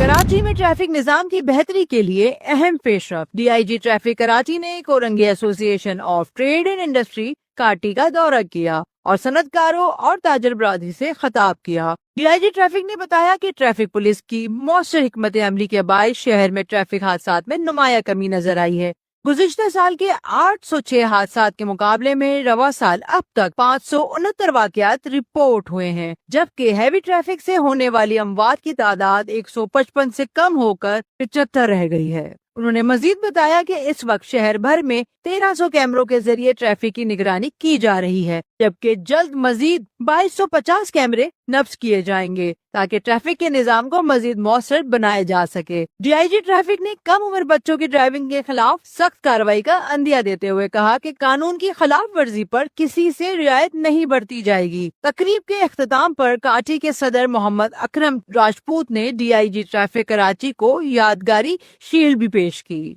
कराची में ट्रैफिक निजाम की बेहतरी के लिए अहम पेशरफ। डीआईजी ट्रैफिक कराची ने Korangi association of trade and industry काटी का दौरा किया और सनतकारों और ताजर बरादरी से खिताब किया। डीआईजी ट्रैफिक ने बताया कि ट्रैफिक पुलिस की मौसर हिकमत अमली के बायस शहर में ट्रैफिक हादसात में नुमाया कमी नजर आई है। गुज़िश्ता साल के 806 हादसात के मुकाबले में रवा साल अब तक 569 वाक़यात रिपोर्ट हुए हैं, जबकि हैवी ट्रैफिक से होने वाली अमवात की तादाद 155 से कम होकर 75 रह गई है। उन्होंने मजीद बताया कि इस वक्त शहर भर में 1300 कैमरों के जरिए ट्रैफिक की निगरानी की जा रही है, जबकि जल्द मजीद 2250 कैमरे नफ्ज किए जाएंगे ताकि ट्रैफिक के निजाम को मजीद मौसर बनाया जा सके। डीआईजी ट्रैफिक ने कम उम्र बच्चों की ड्राइविंग के खिलाफ सख्त कार्रवाई का अंदिया देते हुए कहा कि कानून की खिलाफ वर्जी पर किसी से रियायत नहीं बरती जाएगी। तकरीब के इख्तिताम पर काटी के सदर मोहम्मद अकरम राजपूत ने डीआईजी ट्रैफिक कराची को यादगारी शील्ड भी पेश की।